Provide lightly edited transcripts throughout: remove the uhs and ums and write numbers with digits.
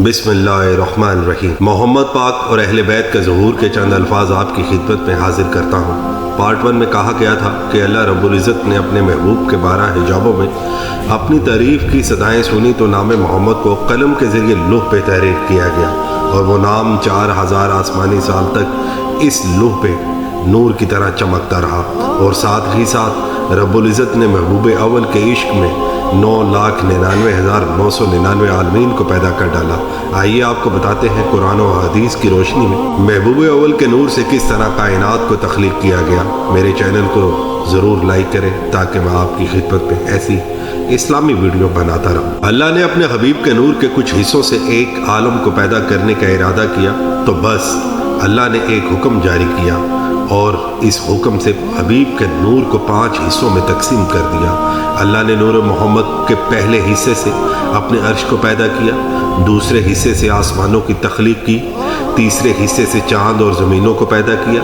बिस्मिल्लाहिर्रहमानिर्रहीम। मोहम्मद पाक और अहले बैत के ज़हूर के चंद अल्फाज आपकी खिदमत में हाजिर करता हूँ। पार्ट 1 में कहा गया था कि अल्लाह रब्बुल इज़्ज़त ने अपने महबूब के 12 हिजाबों में अपनी तारीफ़ की सदाएँ सुनी तो नाम मोहम्मद को कलम के ज़रिए लौह पे तहरीर किया गया और वो नाम 4000 आसमानी साल तक इस लौह पे नूर की तरह चमकता रहा। और साथ ही साथ रब्बुल इज़्ज़त ने महबूब अव्वल के इश्क में 9,99,999 आलमीन को पैदा कर डाला। आइए आपको बताते हैं कुरान और हदीस की रोशनी में महबूब अव्वल के नूर से किस तरह कायनात को तख्लीक किया गया। मेरे चैनल को ज़रूर लाइक करें ताकि मैं आपकी खिदमत में ऐसी इस्लामी वीडियो बनाता रहूं। अल्लाह ने अपने हबीब के नूर के कुछ हिस्सों से एक आलम को पैदा करने का इरादा किया तो बस अल्लाह ने एक हुक्म जारी किया और इस हुक्म से हबीब के नूर को 5 हिस्सों में तकसीम कर दिया। अल्लाह ने नूर मोहम्मद के पहले हिस्से से अपने अर्श को पैदा किया, दूसरे हिस्से से आसमानों की तख्लीक की, तीसरे हिस्से से चाँद और ज़मीनों को पैदा किया,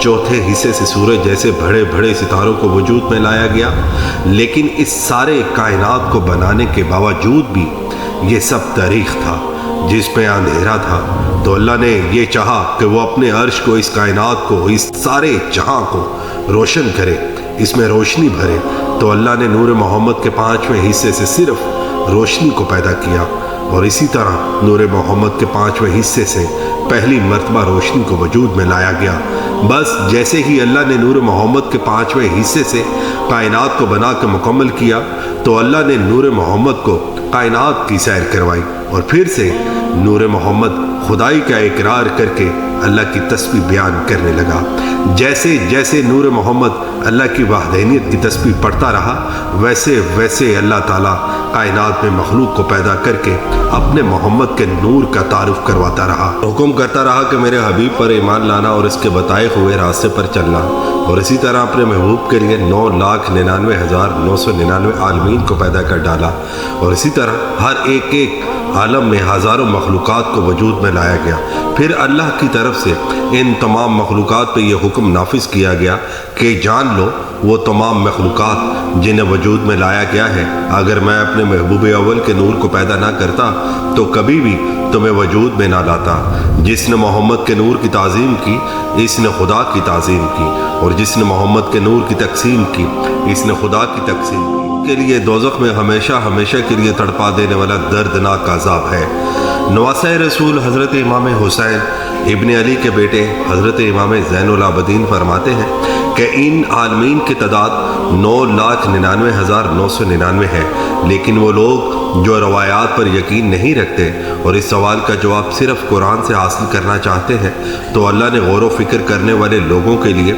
चौथे हिस्से से सूरज जैसे बड़े बड़े सितारों को वजूद में लाया गया। लेकिन इस सारे कायनात को बनाने के बावजूद भी ये सब तारीख था जिसमें अंधेरा था। तो अल्लाह ने ये चाहा कि वो अपने अर्श को, इस कायनात को, इस सारे जहां को रोशन करे, इसमें रोशनी भरे। तो अल्लाह ने नूर मोहम्मद के 5वें हिस्से से सिर्फ रोशनी को पैदा किया और इसी तरह नूर मोहम्मद के 5वें हिस्से से पहली मर्तबा रोशनी को वजूद में लाया गया। बस जैसे ही अल्लाह ने नूर मोहम्मद के 5वें हिस्से से कायनात को बना के मुकम्मल किया तो अल्लाह ने नूर मोहम्मद को कायनात की सैर करवाई और फिर से नूर मोहम्मद खुदाई का इकरार करके अल्लाह की तस्बीह बयान करने लगा। जैसे जैसे नूर मोहम्मद अल्लाह की वहदानियत की तस्बीह पढ़ता रहा वैसे वैसे अल्लाह ताला कायनात में मखलूक को पैदा करके अपने मोहम्मद के नूर का तारुफ करवाता रहा। हुक्म करता रहा कि मेरे हबीब पर ईमान लाना और इसके बताए हुए रास्ते पर चलना और इसी तरह अपने महबूब के लिए 9,99,999 आलमीन को पैदा कर डाला और इसी तरह हर एक आलम में हज़ारों मखलूक़ात को वजूद में लाया गया। फिर अल्लाह की तरफ से इन तमाम मखलूक़ात पे यह हुक्म नाफिज किया गया कि जान लो वो तमाम मखलूक़ात जिन्हें वजूद में लाया गया है अगर मैं अपने महबूब अव्वल के नूर को पैदा ना करता तो कभी भी तुम्हें वजूद में ना लाता। जिसने मोहम्मद के नूर की ताज़ीम की इसने खुदा की ताज़ीम की और जिसने मोहम्मद के नूर की तकसीम की इसने खुदा की तकसीम की। के लिए दोज़ख में हमेशा हमेशा के लिए तड़पा देने वाला दर्दनाक अज़ाब है। नवासे रसूल हज़रत इमाम हुसैन इब्न अली के बेटे हज़रत इमाम ज़ैनुल आबदीन फरमाते हैं कि इन आलमीन की तादाद 9,99,999 है। लेकिन वो लोग जो रवायात पर यकीन नहीं रखते और इस सवाल का जवाब सिर्फ कुरान से हासिल करना चाहते हैं तो अल्लाह ने गौर व फिक्र करने वाले लोगों के लिए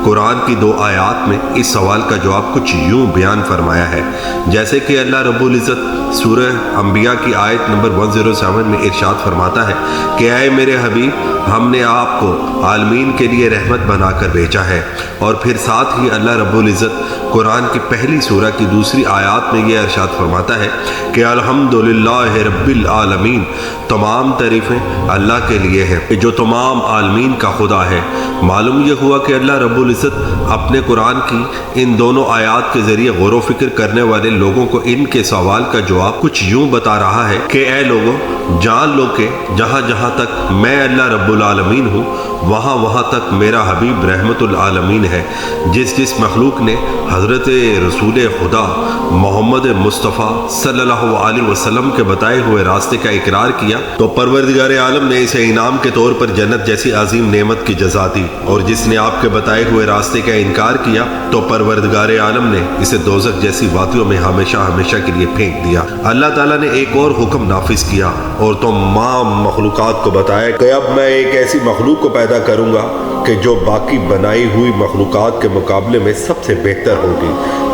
कुरान की 2 आयात में इस सवाल का जवाब कुछ यूं बयान फरमाया है। जैसे कि अल्लाह रब्बुल इज़्ज़त सूरह अंबिया की आयत नंबर 107 में इरशाद फरमाता है कि ऐ मेरे हबीब हमने आपको आलमीन के लिए रहमत बनाकर भेजा है। और फिर साथ ही अल्लाह रब्बुल इज़्ज़त कुरान की पहली सूरह की दूसरी आयत में यह इरशाद फरमाता है कि अल्हम्दुलिल्लाह रब्बिल आलमीन, तमाम तारीफ़ें अल्लाह के लिए है जो तमाम आलमीन का खुदा है। मालूम यह हुआ कि अल्लाह रब्बुल इज़्ज़त अपने कुरान की इन दोनों आयात के ज़रिए गौर व फिक्र करने वाले लोगों को इनके सवाल का जवाब कुछ यूं बता रहा है कि ऐ लोगों जान लो कि जहाँ जहाँ तक मैं अल्लाह रब्बुल आलमीन हूँ वहाँ वहाँ तक मेरा हबीब रहमतुल आलमीन है। जिस जिस मखलूक ने हज़रत रसूल खुदा मोहम्मद मुस्तफ़ा सल्लल्लाहु अलैहि वसल्लम के बताए हुए रास्ते का इकरार किया तो परवरदिगार आलम ने इसे इनाम के तौर पर जन्नत जैसी अजीम नेमत की जज़ा दी और जिसने आपके बताए हुए रास्ते का इनकार किया तो परवरदिगार आलम ने इसे दोज़ख जैसी वादियों में हमेशा हमेशा के लिए फेंक दिया। अल्लाह ताला ने एक और हुक्म नाफिज किया और तमाम मखलूक़ात को बताया कि अब मैं एक ऐसी मखलूक को पैदा करूँगा कि जो बाकी बनाई हुई मखलूक़ात के मुकाबले में सबसे बेहतर होगी,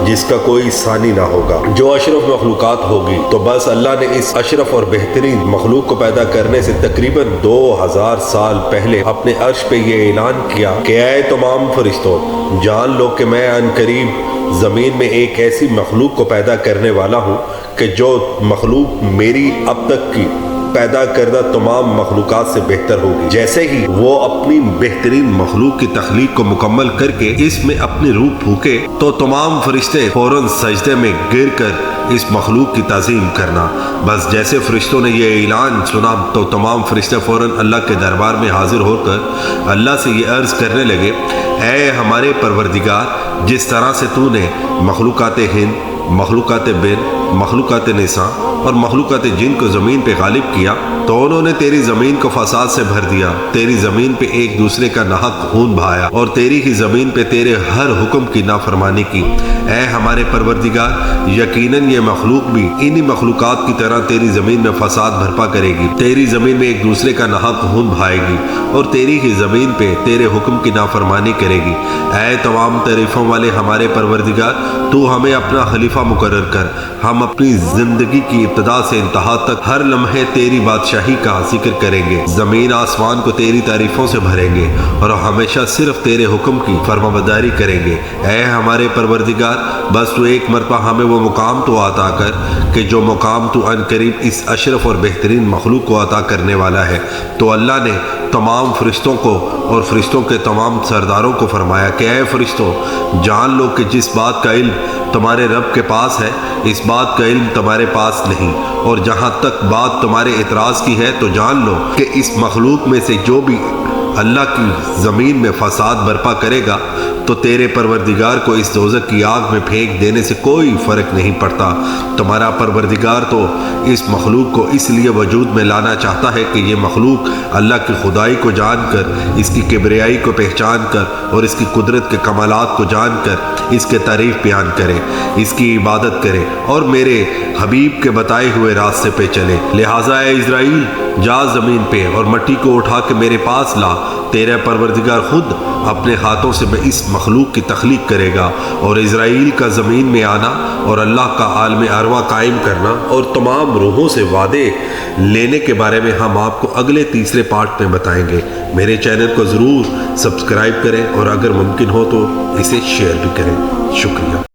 जिसका कोई सानी ना होगा, जो अशरफ मखलूक़ात होगी। तो बस अल्लाह ने इस अशरफ और बेहतरीन मखलूक को पैदा करने से तकरीबन 2000 साल पहले अपने अर्श पे ये ऐलान किया कि ऐ तमाम फरिश्तों जान लो कि मैं अनकरीब ज़मीन में एक ऐसी मखलूक को पैदा करने वाला हूँ कि जो मखलूक मेरी अब तक की پیدا کردہ تمام مخلوقات سے بہتر ہوگی۔ جیسے ہی وہ اپنی بہترین مخلوق کی تخلیق کو مکمل کر کے اس میں اپنی روح پھونکے تو تمام فرشتے فوراً سجدے میں گر کر اس مخلوق کی تعظیم کرنا۔ بس جیسے فرشتوں نے یہ اعلان سنا تو تمام فرشتے فوراً اللہ کے دربار میں حاضر ہو کر اللہ سے یہ عرض کرنے لگے، اے ہمارے پروردگار، جس طرح سے تو نے مخلوقات ہند، مخلوقات بن، مخلوقات نساء اور مخلوقات جن کو زمین پہ غالب کیا تو انہوں نے تیری زمین کو فساد سے بھر دیا، تیری زمین پہ ایک دوسرے کا ناحق خون بہایا اور تیری ہی زمین پہ تیرے ہر حکم کی نافرمانی کی۔ اے ہمارے پروردگار، یقیناً یہ مخلوق بھی انہی مخلوقات کی طرح تیری زمین میں فساد بھرپا کرے گی، تیری زمین میں ایک دوسرے کا ناحق خون بہائے گی اور تیری ہی زمین پہ تیرے حکم کی نافرمانی کرے گی۔ اے تمام تعریفوں والے ہمارے پروردگار، تو ہمیں اپنا خلیفہ مقرر کر، ہم اپنی زندگی کی ابتدا سے انتہا تک ہر لمحے تیری بادشاہی کا ذکر کریں گے، زمین آسمان کو تیری تعریفوں سے بھریں گے اور ہمیشہ صرف تیرے حکم کی فرمانبرداری کریں گے۔ اے ہمارے پروردگار، بس تو ایک مرتبہ ہمیں وہ مقام تو عطا کر کہ جو مقام تو ان قریب اس اشرف اور بہترین مخلوق کو عطا کرنے والا ہے۔ تو اللہ نے تمام فرشتوں کو اور فرشتوں کے تمام سرداروں کو فرمایا کہ اے فرشتوں، جان لو کہ جس بات کا علم تمہارے رب کے پاس ہے اس بات کا علم تمہارے پاس نہیں، اور جہاں تک بات تمہارے اعتراض کی ہے تو جان لو کہ اس مخلوق میں سے جو بھی اللہ کی زمین میں فساد برپا کرے گا تو تیرے پروردگار کو اس دوزخ کی آگ میں پھینک دینے سے کوئی فرق نہیں پڑتا۔ تمہارا پروردگار تو اس مخلوق کو اس لیے وجود میں لانا چاہتا ہے کہ یہ مخلوق اللہ کی خدائی کو جان کر، اس کی کبریائی کو پہچان کر اور اس کی قدرت کے کمالات کو جان کر اس کے تعریف بیان کرے، اس کی عبادت کرے اور میرے حبیب کے بتائے ہوئے راستے پہ چلے۔ لہٰذا اے اسرائیل، جا زمین پہ اور مٹی کو اٹھا کے میرے پاس لا، تیرا پروردگار خود اپنے ہاتھوں سے اس مخلوق کی تخلیق کرے گا۔ اور اسرائیل کا زمین میں آنا اور اللہ کا عالم ارواح قائم کرنا اور تمام روحوں سے وعدے لینے کے بارے میں ہم آپ کو اگلے تیسرے پارٹ میں بتائیں گے۔ میرے چینل کو ضرور سبسکرائب کریں اور اگر ممکن ہو تو اسے شیئر بھی کریں۔ شکریہ۔